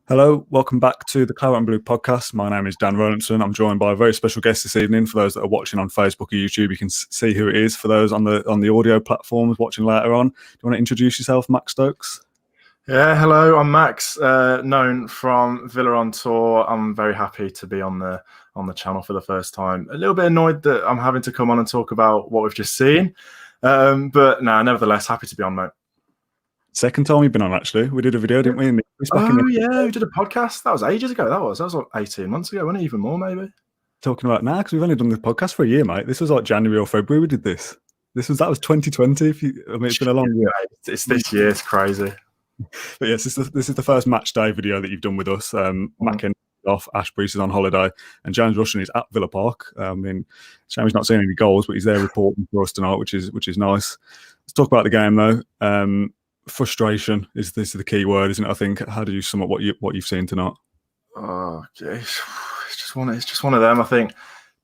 Hello, welcome back to the Claret and Blue podcast. My name is Dan Rolinson. I'm joined by a very special guest this evening. For those that are watching on Facebook or YouTube, you can see who it is. For those on the audio platforms watching later on, do you want to introduce yourself, Max Stokes? Yeah, hello, I'm Max, known from Villa on Tour. I'm very happy to be on the channel for the first time. A little bit annoyed that I'm having to come on and talk about what we've just seen, but no, nevertheless, happy to be on, mate. Second time you've been on, actually. We did a video, didn't we? Yeah, we did a podcast. That was ages ago. That was like 18 months ago, wasn't it? Even more, maybe. Talking about now, because we've only done the podcast for a year, mate. This was like January or February we did this. That was 2020. It's been a long year. It's this year. It's crazy. But yes, this is the first match day video that you've done with us. Matt Kenny off, Ash Brees is on holiday, and James Rushton is at Villa Park. Shame he's not seeing any goals, but he's there reporting for us tonight, which is nice. Let's talk about the game though. Frustration is the key word, isn't it? I think. How do you sum up what you've seen tonight? Oh, geez. It's just one of them. I think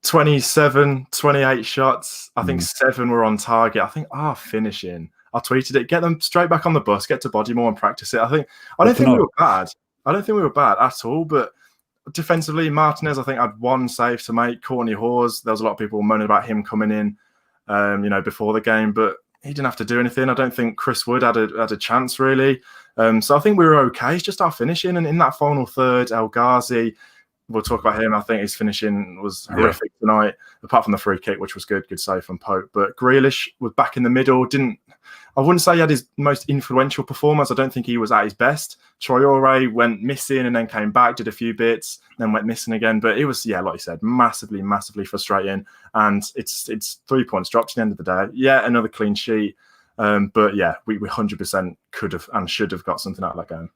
27, 28 shots. I think 7 were on target. I think finishing. I tweeted it. Get them straight back on the bus. Get to Bodymore and practice it. I don't think we were bad. I don't think we were bad at all. But defensively, Martinez, I think, had one save to make. Courtney Hawes. There was a lot of people moaning about him coming in, before the game, but he didn't have to do anything. I don't think Chris Wood had a chance really. So I think we were okay. It's just our finishing, and in that final third, El Ghazi. We'll talk about him. I think his finishing was horrific tonight, apart from the free kick, which was good save from Pope. But Grealish was back in the middle. I wouldn't say he had his most influential performance. I don't think he was at his best. Traore went missing and then came back, did a few bits, then went missing again. But it was, like you said, massively, massively frustrating. And it's 3 points dropped at the end of the day. Yeah, another clean sheet. But yeah, we 100% could have and should have got something out of that game.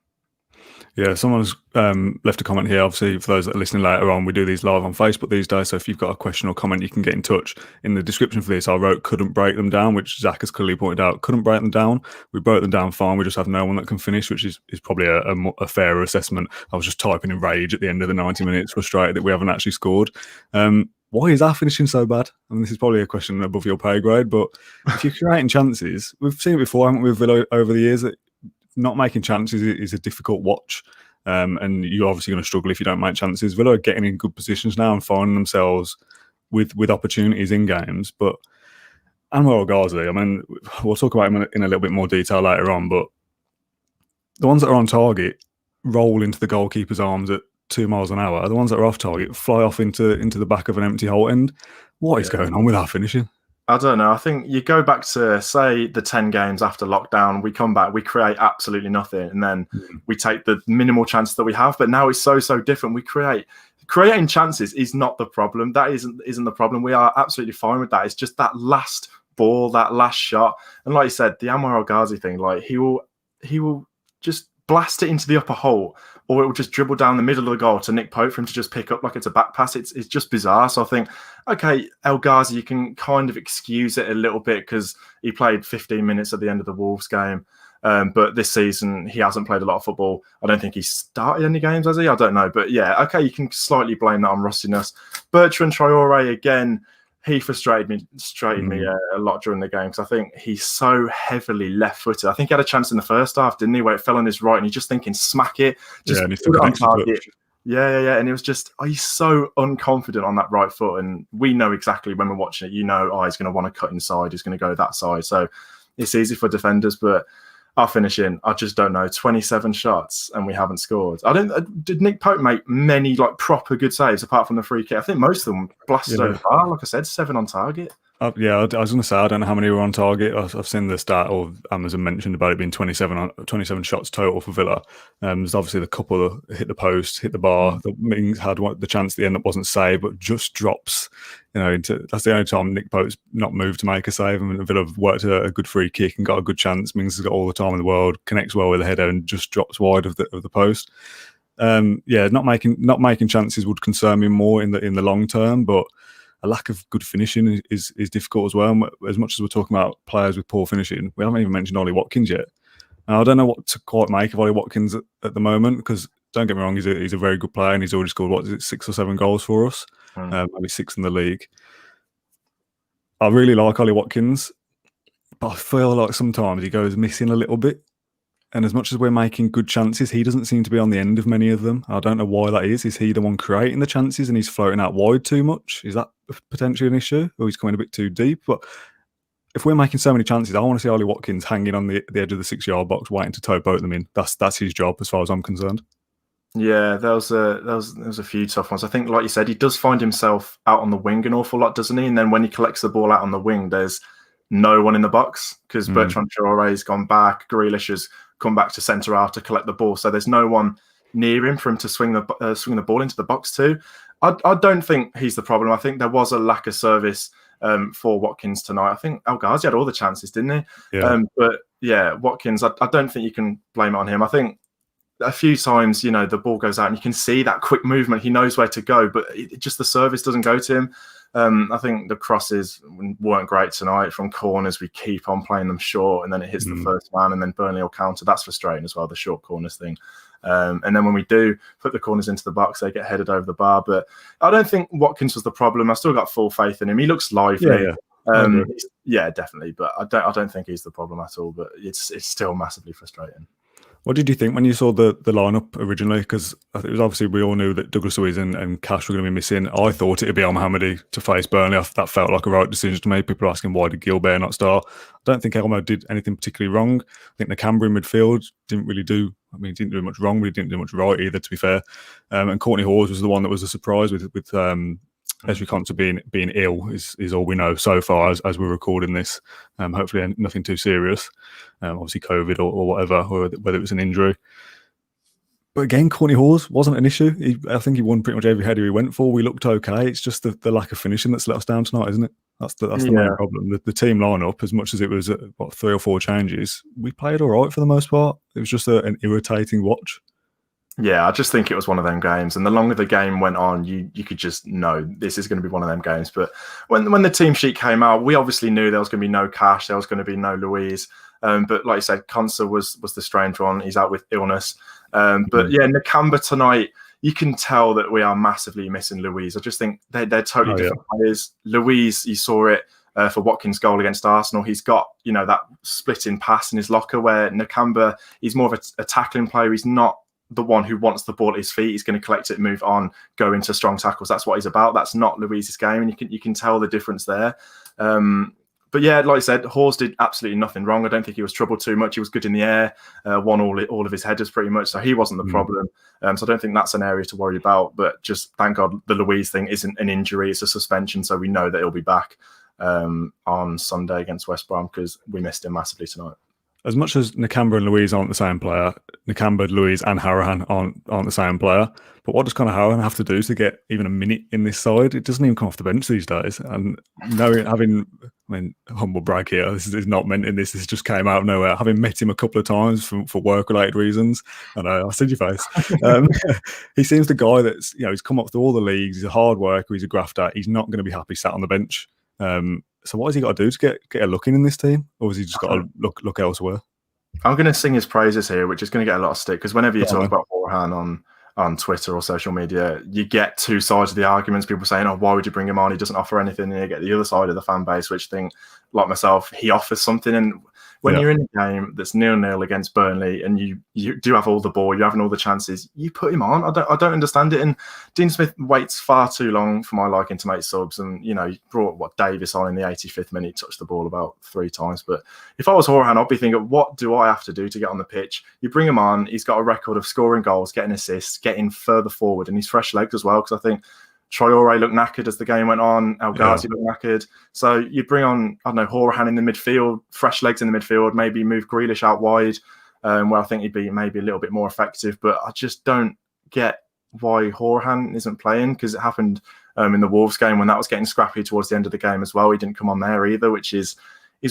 Yeah, someone's left a comment here. Obviously, for those that are listening later on, we do these live on Facebook these days. So if you've got a question or comment, you can get in touch. In the description for this, I wrote couldn't break them down, which Zach has clearly pointed out. Couldn't break them down. We broke them down fine. We just have no one that can finish, which is probably a fairer assessment. I was just typing in rage at the end of the 90 minutes, frustrated that we haven't actually scored. Why is our finishing so bad? I mean, this is probably a question above your pay grade, but if you're creating chances, we've seen it before, haven't we, with Villa over the years, that not making chances is a difficult watch, and you're obviously going to struggle if you don't make chances. Villa are getting in good positions now and finding themselves with opportunities in games. But Anwar El Ghazi, I mean, we'll talk about him in a little bit more detail later on, but the ones that are on target roll into the goalkeeper's arms at 2 miles an hour. The ones that are off target fly off into the back of an empty hole end. What is going on with our finishing? I don't know. I think you go back to, say, the 10 games after lockdown, we come back, we create absolutely nothing, and then we take the minimal chances that we have. But now it's so different. Creating chances is not the problem. That isn't the problem. We are absolutely fine with that. It's just that last ball, that last shot. And like you said, the Anwar El Ghazi thing, like he will just blast it into the upper hole, or it will just dribble down the middle of the goal to Nick Pope for him to just pick up like it's a back pass. It's just bizarre. So I think, okay, El Ghazi, you can kind of excuse it a little bit because he played 15 minutes at the end of the Wolves game. But this season, he hasn't played a lot of football. I don't think he started any games, has he? I don't know. But yeah, okay, you can slightly blame that on rustiness. Bertrand Traore, again, he frustrated me a lot during the game because I think he's so heavily left-footed. I think he had a chance in the first half, didn't he, where it fell on his right and he's just thinking, smack it, just put it on target. Yeah. And it was just, he's so unconfident on that right foot. And we know exactly when we're watching it, he's going to want to cut inside, he's going to go that side. So it's easy for defenders, but our finishing, I just don't know. 27 shots and we haven't scored. Did Nick Pope make many proper good saves apart from the free kick? I think most of them blasted over far. Like I said, 7 on target. I was going to say, I don't know how many were on target. I've seen the stat, or Amazon mentioned about it being 27 shots total for Villa. There's obviously the couple that hit the post, hit the bar. The Mings had the chance at the end that wasn't saved, but just drops. That's the only time Nick Pope's not moved to make a save. I mean, Villa have worked a good free kick and got a good chance. Mings has got all the time in the world, connects well with the header and just drops wide of the post. Not making chances would concern me more in the long term, but a lack of good finishing is difficult as well. And as much as we're talking about players with poor finishing, we haven't even mentioned Ollie Watkins yet. And I don't know what to quite make of Ollie Watkins at the moment, because don't get me wrong, he's a very good player and he's already scored 6 or 7 goals for us, maybe 6 in the league. I really like Ollie Watkins, but I feel like sometimes he goes missing a little bit. And as much as we're making good chances, he doesn't seem to be on the end of many of them. I don't know why that is. Is he the one creating the chances and he's floating out wide too much? Is that potentially an issue? Or he's coming a bit too deep? But if we're making so many chances, I want to see Ollie Watkins hanging on the edge of the 6-yard box, waiting to toe boat them in. That's his job, as far as I'm concerned. Yeah, there was a few tough ones. I think, like you said, he does find himself out on the wing an awful lot, doesn't he? And then when he collects the ball out on the wing, there's no one in the box because Bertrand Traore's gone back. Grealish has come back to centre half to collect the ball, so there's no one near him for him to swing the ball into the box to. I don't think he's the problem. I think there was a lack of service for Watkins tonight. I think El Ghazi had all the chances, didn't he? Yeah. But yeah, Watkins, I don't think you can blame it on him. I think a few times, the ball goes out and you can see that quick movement. He knows where to go, but just the service doesn't go to him. I think the crosses weren't great tonight from corners. We keep on playing them short, and then it hits the first man, and then Burnley will counter. That's frustrating as well, the short corners thing. And then when we do put the corners into the box, they get headed over the bar. But I don't think Watkins was the problem. I still got full faith in him. He looks lively. Yeah, definitely. But I don't think he's the problem at all. But it's still massively frustrating. What did you think when you saw the lineup originally? Because it was obviously we all knew that Douglas Luiz and Cash were going to be missing. I thought it'd be Al Mohammadi to face Burnley. That felt like a right decision to make. People are asking why did Gilbert not start? I don't think Elmo did anything particularly wrong. I think Nakamba in midfield didn't really do. I mean, he didn't do much wrong, but he didn't do much right either. To be fair, and Courtney Hawes was the one that was a surprise with Ezri Konsa being ill is all we know so far as we're recording this. Hopefully nothing too serious. Obviously COVID or whatever, or whether it was an injury. But again, Courtney Hawes wasn't an issue. I think he won pretty much every header he went for. We looked okay. It's just the lack of finishing that's let us down tonight, isn't it? That's the main problem. The team lineup, as much as it was 3 or 4 changes, we played all right for the most part. It was just an irritating watch. Yeah, I just think it was one of them games. And the longer the game went on, you could just know this is going to be one of them games. But when the team sheet came out, we obviously knew there was going to be no Cash, there was going to be no Luiz. But like you said, Konsa was the strange one. He's out with illness. But yeah, Nakamba tonight, you can tell that we are massively missing Luiz. I just think they're totally different players. Luiz, you saw it for Watkins' goal against Arsenal. He's got, that splitting pass in his locker, where Nakamba, he's more of a tackling player. He's not the one who wants the ball at his feet. He's going to collect it, move on, go into strong tackles. That's what he's about. That's not Luiz's game, and you can tell the difference there. But yeah, like I said, Hawes did absolutely nothing wrong. I don't think he was troubled too much. He was good in the air, won all of his headers pretty much, so he wasn't the problem. So I don't think that's an area to worry about. But just thank God the Luiz thing isn't an injury; it's a suspension, so we know that he'll be back on Sunday against West Brom, because we missed him massively tonight. As much as Nakamba and Luiz aren't the same player, Nakamba, Luiz and Hourihane aren't the same player. But what does Conor Hourihane have to do to get even a minute in this side? It doesn't even come off the bench these days. And humble brag here, this is not meant in this. This just came out of nowhere. Having met him a couple of times for work-related reasons, I know, I see your face. He seems the guy that's, he's come up through all the leagues. He's a hard worker. He's a grafter. He's not going to be happy sat on the bench. So what has he got to do to get a look in this team? Or has he just got to look elsewhere? I'm going to sing his praises here, which is going to get a lot of stick, because whenever you talk about Hourihane on Twitter or social media, you get two sides of the arguments. People saying, why would you bring him on? He doesn't offer anything. And you get the other side of the fan base, which think, like myself, he offers something. And when you're in a game that's 0-0 against Burnley and you do have all the ball, you're having all the chances, you put him on. I don't understand it. And Dean Smith waits far too long for my liking to make subs. And, he brought Davis on in the 85th minute, touched the ball about 3 times. But if I was Hourihane, I'd be thinking, what do I have to do to get on the pitch? You bring him on. He's got a record of scoring goals, getting assists, getting further forward, and he's fresh legs as well. Because I think Traore looked knackered as the game went on. El Ghazi looked knackered. So you bring on, Hourihane in the midfield, fresh legs in the midfield, maybe move Grealish out wide, where I think he'd be maybe a little bit more effective. But I just don't get why Hourihane isn't playing, because it happened in the Wolves game when that was getting scrappy towards the end of the game as well. He didn't come on there either, which is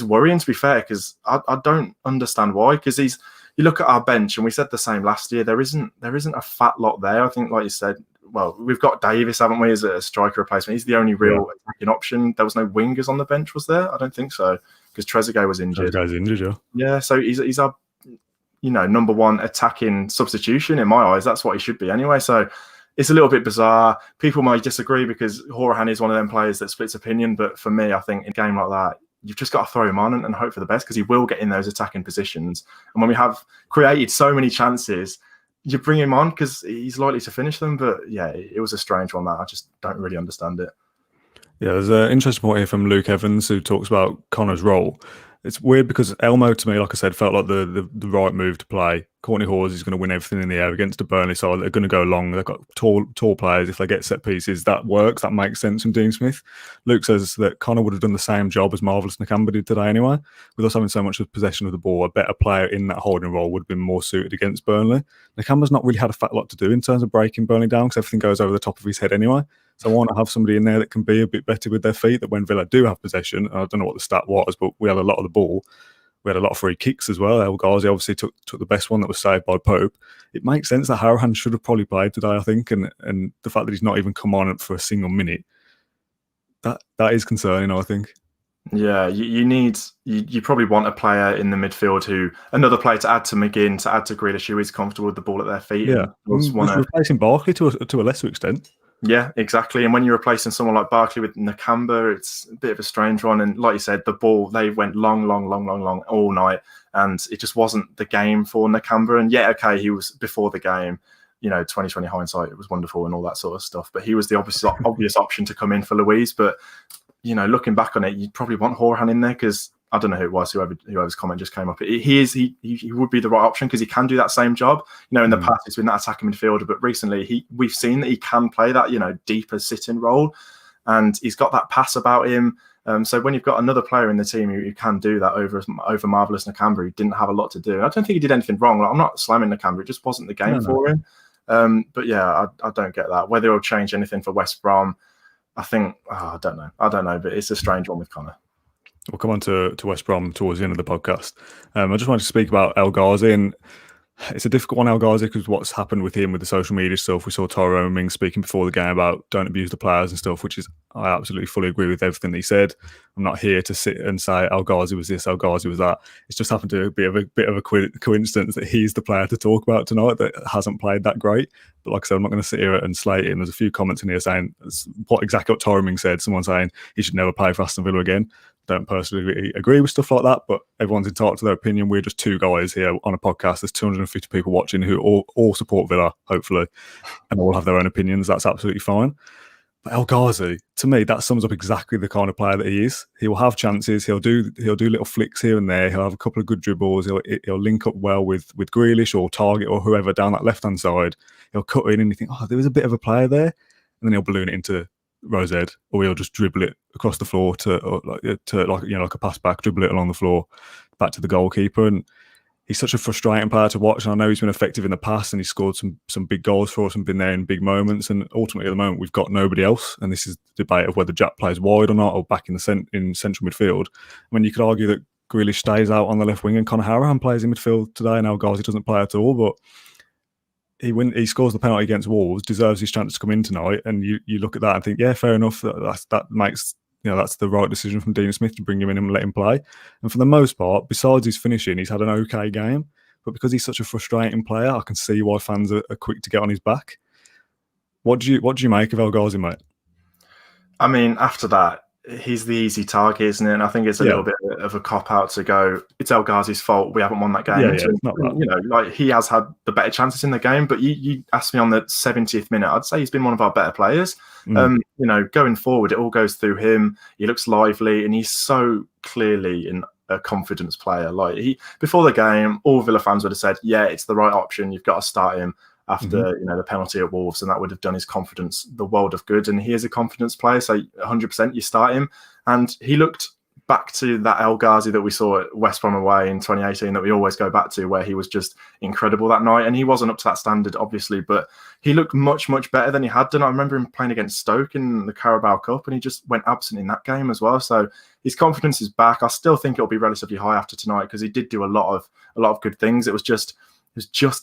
worrying, to be fair, because I don't understand why. Because you look at our bench, and we said the same last year, there isn't a fat lot there. I think, like you said, well, we've got Davis, haven't we, as a striker replacement. He's the only real attacking option. There was no wingers on the bench, was there? I don't think so, because Trezeguet was injured. Trezeguet's injured, yeah. Yeah, so he's our, number one attacking substitution in my eyes. That's what he should be anyway. So it's a little bit bizarre. People might disagree, because Hourihane is one of them players that splits opinion. But for me, I think in a game like that, you've just got to throw him on and hope for the best, because he will get in those attacking positions. And when we have created so many chances, you bring him on because he's likely to finish them. But yeah, it was a strange one that I just don't really understand it. Yeah, there's an interesting point here from Luke Evans who talks about Connor's role. It's weird because Elmo, to me, like I said, felt like the right move to play. Courtney Hawes is going to win everything in the air against the Burnley side. They're going to go long. They've got tall players. If they get set pieces, that works. That makes sense from Dean Smith. Luke says that Connor would have done the same job as Marvellous Nakamba did today anyway. With us having so much of possession of the ball, a better player in that holding role would have been more suited against Burnley. Nakamba's not really had a fat lot to do in terms of breaking Burnley down because everything goes over the top of his head anyway. So I want to have somebody in there that can be a bit better with their feet, that when Villa do have possession, I don't know what the stat was, but we had a lot of the ball. We had a lot of free kicks as well. El Ghazi obviously took the best one that was saved by Pope. It makes sense that Hourihane should have probably played today, I think, and the fact that he's not even come on for a single minute, that is concerning, I think. Yeah, you probably want a player in the midfield another player to add to McGinn, to add to Grealish, who is comfortable with the ball at their feet. Yeah, replacing Barkley to a lesser extent. Yeah, exactly. And when you're replacing someone like Barkley with Nakamba, it's a bit of a strange one. And like you said, the ball, they went long all night, and it just wasn't the game for Nakamba. And yeah, okay, he was before the game, 2020 hindsight, it was wonderful and all that sort of stuff. But he was the obvious option to come in for Louise. But looking back on it, you'd probably want Hourihane in there because I don't know who it was, whoever's comment just came up. He would be the right option because he can do that same job. In the past, he's been that attacking midfielder, but recently we've seen that he can play that, deeper sitting role, and he's got that pass about him. So when you've got another player in the team who can do that over Marvellous Nakamba, who didn't have a lot to do. I don't think he did anything wrong. I'm not slamming Nakamba. It just wasn't the game for him. But yeah, I don't get that. Whether it'll change anything for West Brom, I think, I don't know, but it's a strange one with Connor. We'll come on to West Brom towards the end of the podcast. I just wanted to speak about El Ghazi, and it's a difficult one, El Ghazi, because what's happened with him with the social media stuff. We saw Tyrone Mings speaking before the game about don't abuse the players and stuff, which is, I absolutely fully agree with everything that he said. I'm not here to sit and say El Ghazi was this, El Ghazi was that. It's just happened to be a bit of a coincidence that he's the player to talk about tonight that hasn't played that great. But like I said, I'm not going to sit here and slate him. There's a few comments in here saying exactly what Tyrone Mings said. Someone saying he should never play for Aston Villa again. Don't personally agree with stuff like that, but everyone's entitled to their opinion. We're just two guys here on a podcast. There's 250 people watching who all support Villa, hopefully, and all have their own opinions. That's absolutely fine. But El Ghazi, to me, that sums up exactly the kind of player that he is. He will have chances. He'll do little flicks here and there. He'll have a couple of good dribbles. He'll link up well with Grealish or Target or whoever down that left-hand side. He'll cut in and you think, there was a bit of a player there, and then he'll balloon it into Rose Ed, or he'll just dribble it across the floor like a pass back, dribble it along the floor back to the goalkeeper. And he's such a frustrating player to watch. And I know he's been effective in the past, and he's scored some big goals for us and been there in big moments. And ultimately, at the moment, we've got nobody else. And this is the debate of whether Jack plays wide or not, or back in central midfield. I mean, you could argue that Grealish stays out on the left wing and Conor Hourihane plays in midfield today, and El Ghazi doesn't play at all. But he scores the penalty against Wolves, deserves his chance to come in tonight, and you look at that and think, yeah, fair enough. That makes that's the right decision from Dean Smith to bring him in and let him play. And for the most part, besides his finishing, he's had an okay game. But because he's such a frustrating player, I can see why fans are quick to get on his back. What do you make of El Ghazi, mate? I mean, after that, he's the easy target, isn't it? And I think it's a little bit of a cop-out to go, it's El Ghazi's fault, we haven't won that game. It's not that. He has had the better chances in the game, but you asked me on the 70th minute, I'd say he's been one of our better players. Going forward, it all goes through him. He looks lively, and he's so clearly a confidence player. Before the game, all Villa fans would have said, yeah, it's the right option, you've got to start him after the penalty at Wolves, and that would have done his confidence the world of good. And he is a confidence player, so 100% you start him. And he looked back to that El Ghazi that we saw at West Brom away in 2018 that we always go back to, where he was just incredible that night. And he wasn't up to that standard, obviously, but he looked much, much better than he had done. I remember him playing against Stoke in the Carabao Cup, and he just went absent in that game as well. So his confidence is back. I still think it'll be relatively high after tonight because he did do a lot of good things. It was just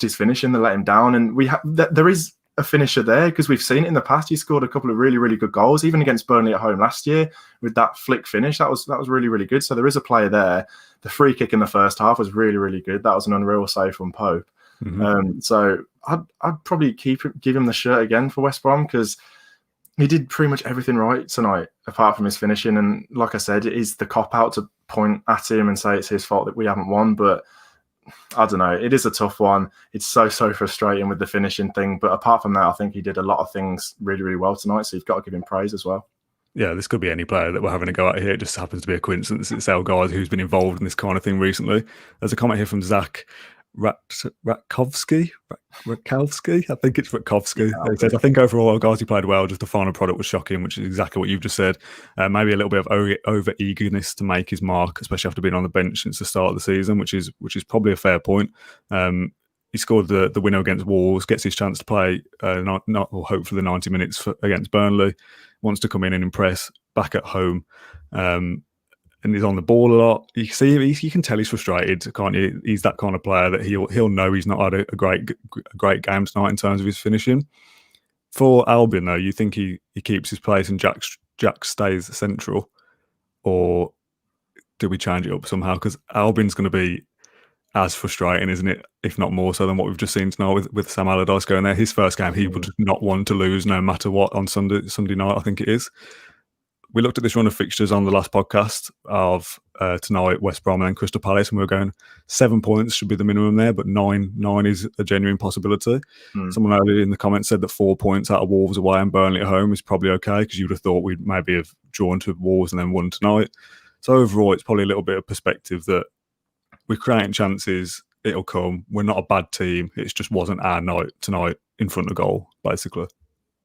his finishing that let him down. And there is a finisher there because we've seen it in the past. He scored a couple of really, really good goals, even against Burnley at home last year with that flick finish. That was really, really good. So there is a player there. The free kick in the first half was really, really good. That was an unreal save from Pope. So I'd probably give him the shirt again for West Brom because he did pretty much everything right tonight, apart from his finishing. And like I said, it is the cop out to point at him and say it's his fault that we haven't won. But I don't know. It is a tough one. It's so frustrating with the finishing thing. But apart from that, I think he did a lot of things really, really well tonight. So you've got to give him praise as well. Yeah, this could be any player that we're having a go at here. It just happens to be a coincidence. It's El Ghazi who's been involved in this kind of thing recently. There's a comment here from Zach Ratkovsky. I think it's Ratkovsky. Yeah, He says, I think overall El Ghazi played well, just the final product was shocking, which is exactly what you've just said. Maybe a little bit of over eagerness to make his mark, especially after being on the bench since the start of the season, which is probably a fair point. He scored the winner against Wolves, gets his chance to play hopefully the 90 minutes against Burnley, wants to come in and impress back at home. And he's on the ball a lot. You see, you can tell he's frustrated, can't you? He's that kind of player that he'll know he's not had a great game tonight in terms of his finishing. For Albion, though, you think he keeps his place and Jack stays central, or do we change it up somehow? Because Albion's going to be as frustrating, isn't it? If not more so than what we've just seen tonight with Sam Allardyce going there. His first game, he would not want to lose no matter what on Sunday night, I think it is. We looked at this run of fixtures on the last podcast of tonight, West Brom and then Crystal Palace, and we were going 7 points should be the minimum there, but nine is a genuine possibility. Someone earlier in the comments said that 4 points out of Wolves away and Burnley at home is probably okay, because you would have thought we'd maybe have drawn to Wolves and then won tonight. So overall, it's probably a little bit of perspective that we're creating chances, it'll come. We're not a bad team. It just wasn't our night tonight in front of goal, basically.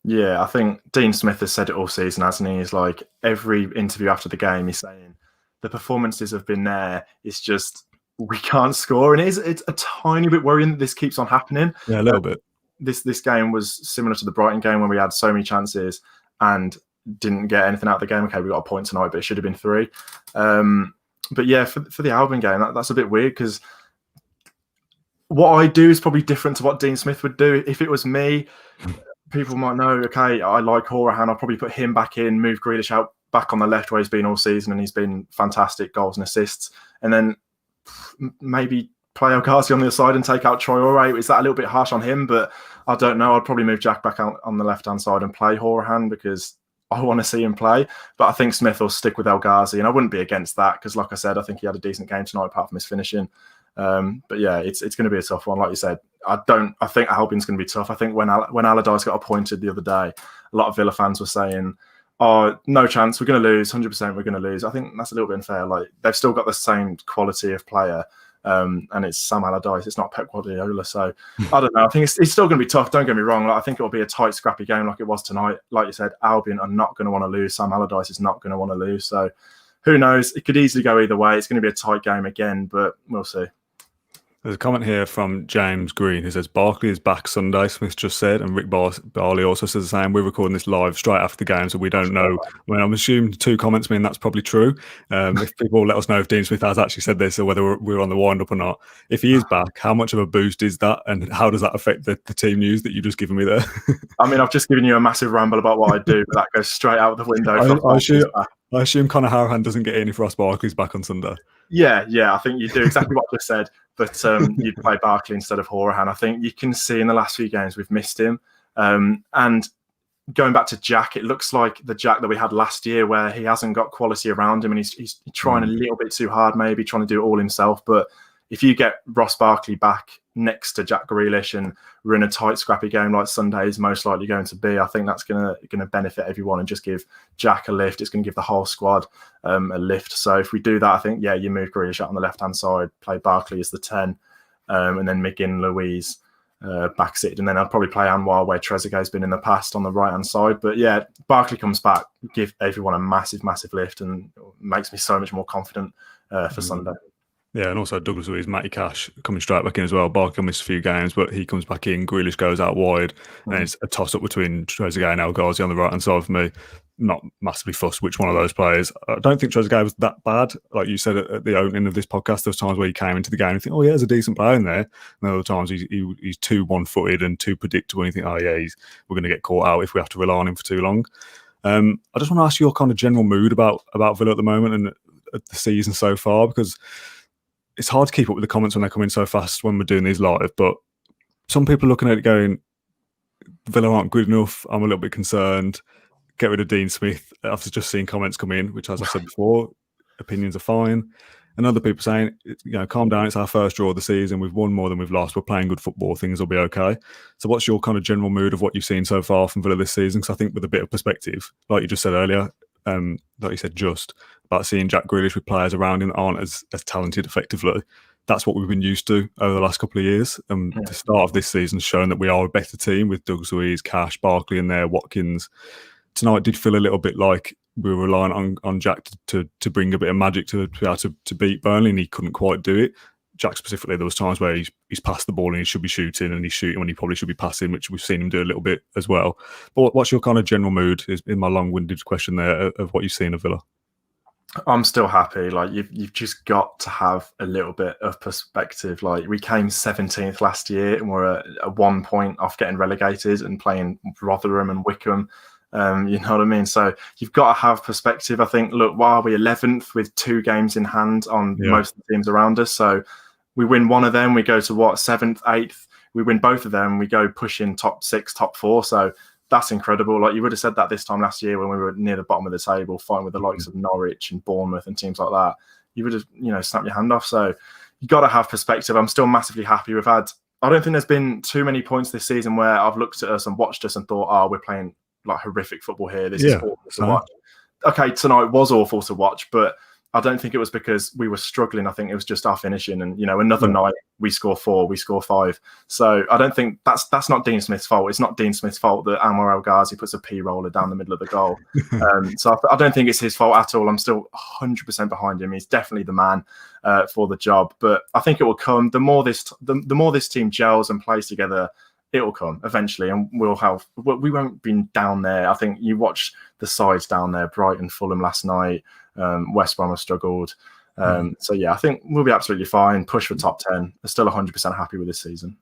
Yeah, I think Dean Smith has said it all season, hasn't he? He's like, every interview after the game, he's saying the performances have been there. It's just we can't score, and it's a tiny bit worrying that this keeps on happening. Yeah, a little bit. This game was similar to the Brighton game when we had so many chances and didn't get anything out of the game. Okay, we got a point tonight, but it should have been 3. But yeah, for the Albion game, that's a bit weird, because what I do is probably different to what Dean Smith would do. If it was me, people might know, okay, I like Hourihane, I'll probably put him back in, move Grealish out back on the left where he's been all season, and he's been fantastic, goals and assists, and then maybe play El Ghazi on the other side and take out Troy Aurier. Is that a little bit harsh on him? But I don't know. I'd probably move Jack back out on the left-hand side and play Hourihane, because I want to see him play. But I think Smith will stick with El Ghazi, and I wouldn't be against that, because like I said, I think he had a decent game tonight apart from his finishing. But yeah, it's going to be a tough one. Like you said, I think Albion's going to be tough. I think when Allardyce got appointed the other day, a lot of Villa fans were saying, oh, no chance, we're going to lose, 100% we're going to lose. I think that's a little bit unfair. Like, they've still got the same quality of player, and it's Sam Allardyce, it's not Pep Guardiola. So I don't know. I think it's still going to be tough. Don't get me wrong. Like, I think it'll be a tight, scrappy game like it was tonight. Like you said, Albion are not going to want to lose. Sam Allardyce is not going to want to lose. So who knows? It could easily go either way. It's going to be a tight game again, but we'll see. There's a comment here from James Green who says, Barkley is back Sunday, Smith just said, and Rick Barley also says the same. We're recording this live straight after the game, so we don't know. I mean, I'm assuming 2 comments mean that's probably true. If people let us know if Dean Smith has actually said this or whether we're on the wind-up or not. If he is back, how much of a boost is that, and how does that affect the team news that you've just given me there? I mean, I've just given you a massive ramble about what I do, but that goes straight out the window. I assume Conor Hourihane doesn't get in if Ross Barkley's back on Sunday. Yeah, I think you do exactly what I just said, but you'd play Barkley instead of Hourihane. I think you can see in the last few games we've missed him. And going back to Jack, it looks like the Jack that we had last year, where he hasn't got quality around him, and he's trying a little bit too hard, maybe trying to do it all himself. But if you get Ross Barkley back next to Jack Grealish and we're in a tight, scrappy game like Sunday is most likely going to be, I think that's going to benefit everyone and just give Jack a lift. It's going to give the whole squad a lift. So if we do that, I think, yeah, you move Grealish out on the left-hand side, play Barkley as the 10, and then McGinn, Louise back seated. And then I'd probably play Anwar where Trezeguet's been in the past on the right-hand side. But yeah, Barkley comes back, give everyone a massive, massive lift, and makes me so much more confident for Sunday. Yeah, and also Douglas Luiz, Matty Cash coming straight back in as well. Barkley missed a few games, but he comes back in. Grealish goes out wide, and it's a toss-up between Trezeguet and El Ghazi on the right-hand side for me. Not massively fussed which one of those players. I don't think Trezeguet was that bad. Like you said at the opening of this podcast, there was times where he came into the game and you think, oh, yeah, there's a decent player in there. And other times he's too one-footed and too predictable, and you think, oh, yeah, we're going to get caught out if we have to rely on him for too long. I just want to ask your kind of general mood about Villa at the moment and the season so far, because it's hard to keep up with the comments when they come in so fast when we're doing these live, but some people are looking at it going, Villa aren't good enough. I'm a little bit concerned. get rid of Dean Smith. I've just seen comments come in, which, as I said before, opinions are fine. And other people saying, calm down, it's our first draw of the season. We've won more than we've lost. We're playing good football. Things will be okay. So what's your kind of general mood of what you've seen so far from Villa this season? Because I think with a bit of perspective, like you just said earlier, like you said just, about seeing Jack Grealish with players around him that aren't as talented effectively, that's what we've been used to over the last couple of years. The start of this season's shown that we are a better team with Doug Luiz, Cash, Barkley in there, Watkins. Tonight did feel a little bit like we were relying on Jack to bring a bit of magic to be able to beat Burnley, and he couldn't quite do it. Jack specifically, there was times where he's passed the ball and he should be shooting, and he's shooting when he probably should be passing, which we've seen him do a little bit as well. But what's your kind of general mood, is in my long-winded question there, of what you've seen of Villa? I'm still happy. Like, you've just got to have a little bit of perspective. Like, we came 17th last year and we're at 1 point off getting relegated and playing Rotherham and Wickham. You know what I mean? So you've got to have perspective. I think, look, why are we 11th with 2 games in hand on most of the teams around us? So we win one of them, we go to 7th, 8th. We win both of them, we go pushing top 6, top 4. So that's incredible. Like, you would have said that this time last year when we were near the bottom of the table, fighting with the likes of Norwich and Bournemouth and teams like that. You would have, snapped your hand off. So you got to have perspective. I'm still massively happy. I don't think there's been too many points this season where I've looked at us and watched us and thought, oh, we're playing like horrific football here. This is awful to watch. Okay, tonight was awful to watch, but I don't think it was because we were struggling. I think it was just our finishing. And, another night we score 4, we score 5. So I don't think that's not Dean Smith's fault. It's not Dean Smith's fault that Anwar El Ghazi puts a P roller down the middle of the goal. So I don't think it's his fault at all. I'm still 100% behind him. He's definitely the man for the job. But I think it will come. The more this team gels and plays together, it will come eventually, and we won't be down there. I think you watch the sides down there, Brighton, Fulham last night, West Brom have struggled. So yeah, I think we'll be absolutely fine. Push for top 10. I'm still 100% happy with this season.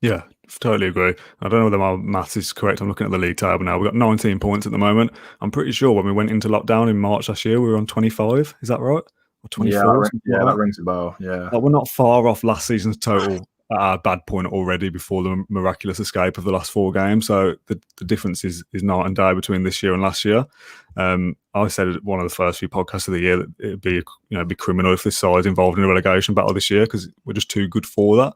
Yeah, totally agree. I don't know whether my maths is correct. I'm looking at the league table now. We've got 19 points at the moment. I'm pretty sure when we went into lockdown in March last year, we were on 25. Is that right? Or 24? Yeah, that rings a bell. Yeah. We're not far off last season's total at our bad point already before the miraculous escape of the last 4 games. So the difference is night and day between this year and last year. I said at one of the first few podcasts of the year that it'd be criminal if this side's involved in a relegation battle this year, because we're just too good for that.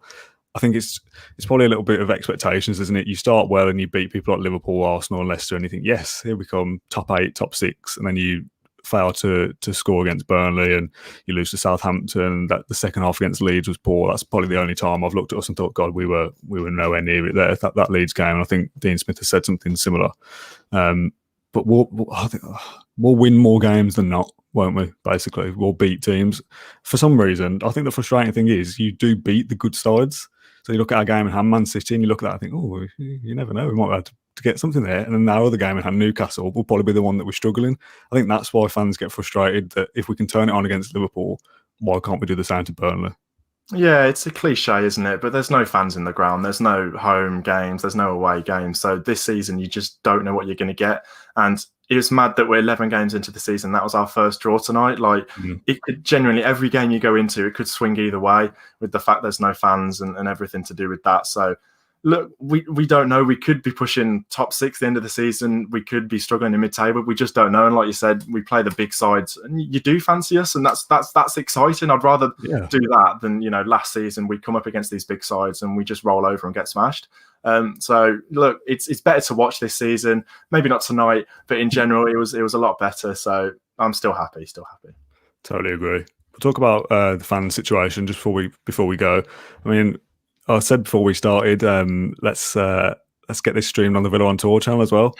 I think it's probably a little bit of expectations, isn't it? You start well and you beat people like Liverpool, Arsenal and Leicester, and you think, yes, here we come, top 8, top 6, and then you fail to score against Burnley and you lose to Southampton. That the second half against Leeds was poor. That's probably the only time I've looked at us and thought, God, we were nowhere near it there. That Leeds game, and I think Dean Smith has said something similar. But we'll win more games than not, won't we? Basically, we'll beat teams. For some reason, I think the frustrating thing is you do beat the good sides. So you look at our game in hand, Man City, and you look at that and think, oh, you never know, we might be able to get something there. And then our other game in hand, Newcastle, will probably be the one that we're struggling. I think that's why fans get frustrated, that if we can turn it on against Liverpool, why can't we do the same to Burnley? Yeah, it's a cliche, isn't it? But there's no fans in the ground. There's no home games. There's no away games. So this season, you just don't know what you're going to get. And it was mad that we're 11 games into the season. That was our first draw tonight. Like, it could genuinely, every game you go into, it could swing either way with the fact there's no fans and everything to do with that. So, look, we don't know. We could be pushing top 6 at the end of the season. We could be struggling in mid-table. We just don't know. And like you said, we play the big sides, and you do fancy us, and that's exciting. I'd rather do that than last season we come up against these big sides and we just roll over and get smashed. So look, it's better to watch this season. Maybe not tonight, but in general, it was a lot better. So I'm still happy. Totally agree. We'll talk about the fan situation just before we go. I mean, I said before we started, let's get this streamed on the Villa on Tour channel as well.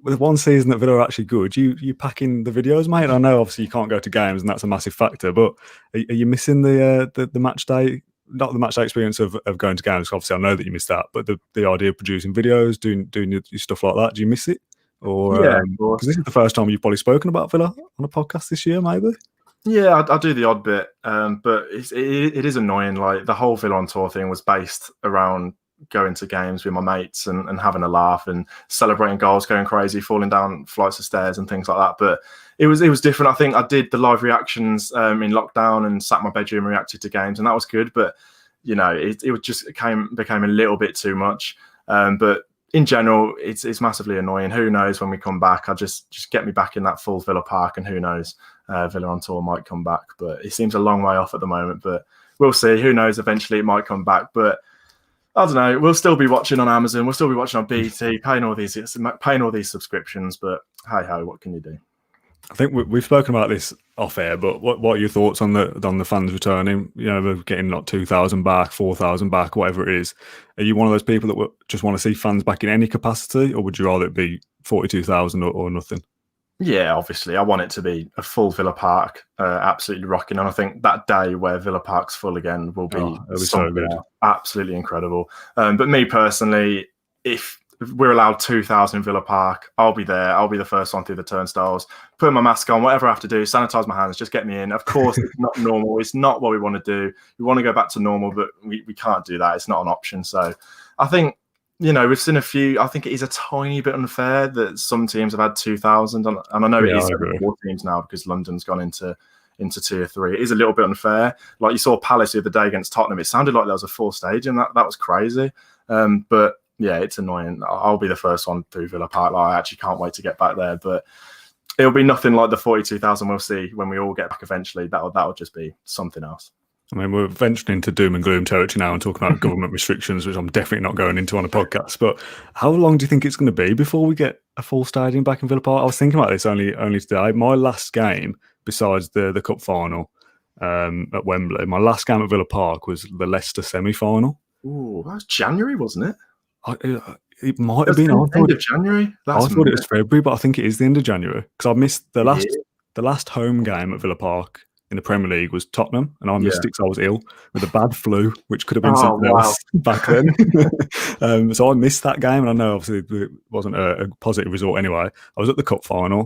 With one season that Villa are actually good, you packing the videos, mate. I know obviously you can't go to games and that's a massive factor, but are you missing the match day? Not the match day experience of going to games. Obviously, I know that you missed that, but the idea of producing videos, doing your stuff like that, do you miss it? Or yeah, because this is the first time you've probably spoken about Villa on a podcast this year, maybe. Yeah, I do the odd bit, but it is annoying. Like, the whole Villa on Tour thing was based around going to games with my mates and having a laugh and celebrating goals, going crazy, falling down flights of stairs and things like that. But it was different. I think I did the live reactions in lockdown and sat in my bedroom and reacted to games, and that was good. But it just became a little bit too much. But in general, it's massively annoying. Who knows when we come back? I just get me back in that full Villa Park, and who knows, Villa on tour might come back, but it seems a long way off at the moment. But we'll see. Who knows? Eventually, it might come back. But I don't know. We'll still be watching on Amazon. We'll still be watching on BT, paying all these subscriptions. But hey ho, what can you do? I think we've spoken about this off air, but what are your thoughts on the fans returning? You know, they're getting like 2,000 back, 4,000 back, whatever it is. Are you one of those people that just want to see fans back in any capacity, or would you rather it be 42,000 or nothing? Yeah, obviously, I want it to be a full Villa Park, absolutely rocking. And I think that day where Villa Park's full again will be so good, absolutely incredible. But me personally, if we're allowed 2,000 in Villa Park, I'll be there. I'll be the first one through the turnstiles, put my mask on, whatever I have to do, sanitize my hands, just get me in. Of course, it's not normal. It's not what we want to do. We want to go back to normal, but we can't do that. It's not an option. So I think, you know, we've seen a few. I think it is a tiny bit unfair that some teams have had 2,000. And I know it is more teams now because London's gone into tier 3. It is a little bit unfair. Like you saw Palace the other day against Tottenham. It sounded like there was a full stadium. That was crazy. But yeah, it's annoying. I'll be the first one through Villa Park. Like, I actually can't wait to get back there. But it'll be nothing like the 42,000 we'll see when we all get back eventually. That'll just be something else. I mean, we're venturing into doom and gloom territory now and talking about government restrictions, which I'm definitely not going into on a podcast. But how long do you think it's going to be before we get a full stadium back in Villa Park? I was thinking about this only today. My last game, besides the cup final at Wembley, my last game at Villa Park was the Leicester semi-final. Ooh, that was January, wasn't it? It might have been. End of January. I thought it was February, but I think it is the end of January because I missed the last home game at Villa Park in the Premier League was Tottenham, and I missed it because I was ill with a bad flu, which could have been something else back then. So I missed that game, and I know obviously it wasn't a positive result anyway. I was at the cup final.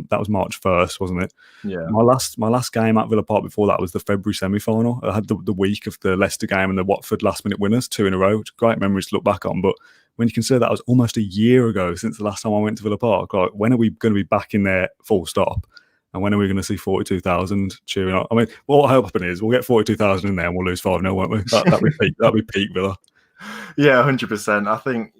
That was March 1st, wasn't it? Yeah. My last game at Villa Park before that was the February semi-final. I had the week of the Leicester game and the Watford last-minute winners, 2 in a row. Great memories to look back on, but when you consider that was almost a year ago since the last time I went to Villa Park, like when are we going to be back in there full stop? And when are we going to see 42,000 cheering on? I mean, what will happen is we'll get 42,000 in there and we'll lose 5-0, won't we? That'll be peak Villa. Yeah, 100%. I think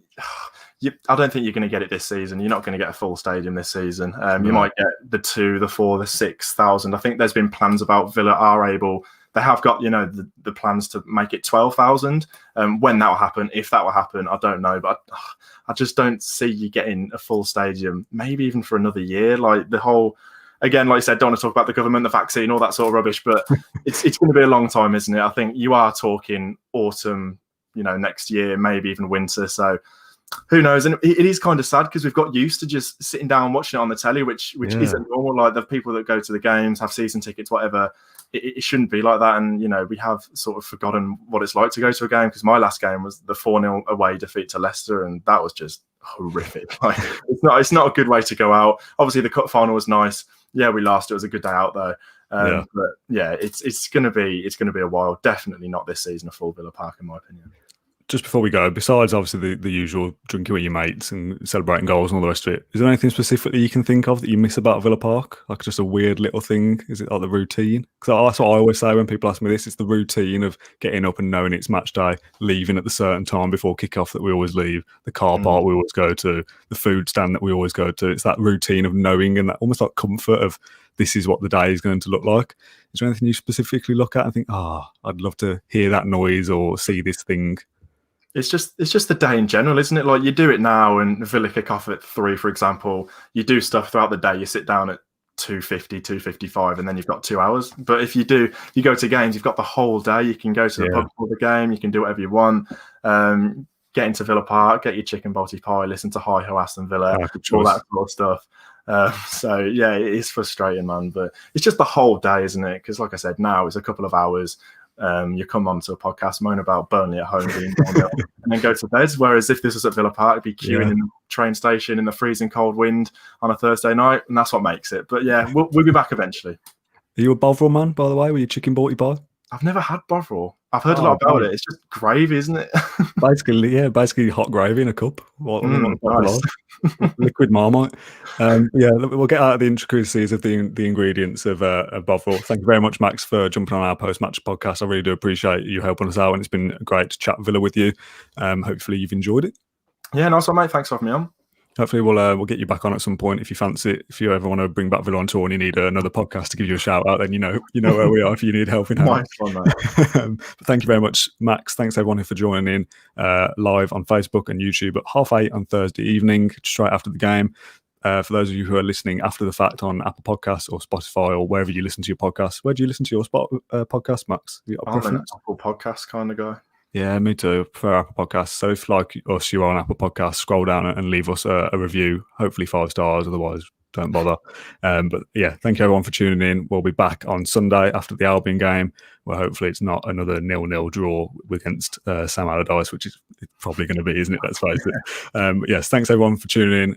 I don't think you're going to get it this season. You're not going to get a full stadium this season. You might get the 2, the 4, the 6,000. I think there's been plans about Villa are able. They have got, you know, the plans to make it 12,000. When that will happen, if that will happen, I don't know. But I just don't see you getting a full stadium, maybe even for another year. Like the whole. Again, like I said, don't want to talk about the government, the vaccine, all that sort of rubbish, but it's going to be a long time, isn't it? I think you are talking autumn, you know, next year, maybe even winter. So who knows? And it is kind of sad because we've got used to just sitting down watching it on the telly, which isn't normal. Like the people that go to the games, have season tickets, whatever. It shouldn't be like that. And, you know, we have sort of forgotten what it's like to go to a game because my last game was the 4-0 away defeat to Leicester, and that was just horrific. Like, it's not a good way to go out. Obviously, the cup final was nice. Yeah, we lost. It was a good day out though. But yeah, it's gonna be a while. Definitely not this season, a full Villa Park, in my opinion. Just before we go, besides obviously the usual drinking with your mates and celebrating goals and all the rest of it, is there anything specifically you can think of that you miss about Villa Park? Like just a weird little thing? Is it like the routine? Because that's what I always say when people ask me this. It's the routine of getting up and knowing it's match day, leaving at the certain time before kickoff that we always leave, the car park we always go to, the food stand that we always go to. It's that routine of knowing and that almost like comfort of this is what the day is going to look like. Is there anything you specifically look at and think, I'd love to hear that noise or see this thing? It's just the day in general, isn't it? Like you do it now and Villa kick off at 3, for example. You do stuff throughout the day. You sit down at 2:50, 2:55, and then you've got 2 hours. But if you go to games, you've got the whole day. You can go to the pub for the game. You can do whatever you want. Get into Villa Park, get your chicken balti pie, listen to Hi Ho Aston Villa, all that sort of stuff. So yeah, it is frustrating, man. But it's just the whole day, isn't it? Because like I said, now it's a couple of hours. You come on to a podcast, moan about Burnley at home being and then go to bed. Whereas if this was at Villa Park, it'd be queuing in the train station in the freezing cold wind on a Thursday night, and that's what makes it. But yeah, we'll be back eventually. Are you a Bovril man, by the way, with your chicken balti pie? I've never had Bovril. I've heard a lot about it. It's just gravy, isn't it? basically hot gravy in a cup. Nice. Liquid Marmite. We'll get out of the intricacies of the ingredients of Bovril. Thank you very much, Max, for jumping on our post-match podcast. I really do appreciate you helping us out, and it's been great to chat Villa with you. Hopefully you've enjoyed it. Yeah, nice one, mate. Thanks for having me on. Hopefully we'll get you back on at some point if you fancy it. If you ever want to bring back Villa on tour and you need another podcast to give you a shout out, then you know where we are if you need helping out. Nice one, mate. But thank you very much, Max. Thanks everyone for joining in live on Facebook and YouTube at 8:30 on Thursday evening, straight after the game. For those of you who are listening after the fact on Apple Podcasts or Spotify or wherever you listen to your podcasts, where do you listen to your podcast, Max? I'm an Apple Podcast kind of guy. Yeah, me too. I prefer Apple Podcasts. So if, like us, you are on Apple Podcasts, scroll down and leave us a review, hopefully 5 stars, otherwise don't bother. But yeah, thank you everyone for tuning in. We'll be back on Sunday after the Albion game, where hopefully it's not another 0-0 draw against Sam Allardyce, which is probably going to be, isn't it? Let's face it. Yes, thanks everyone for tuning in.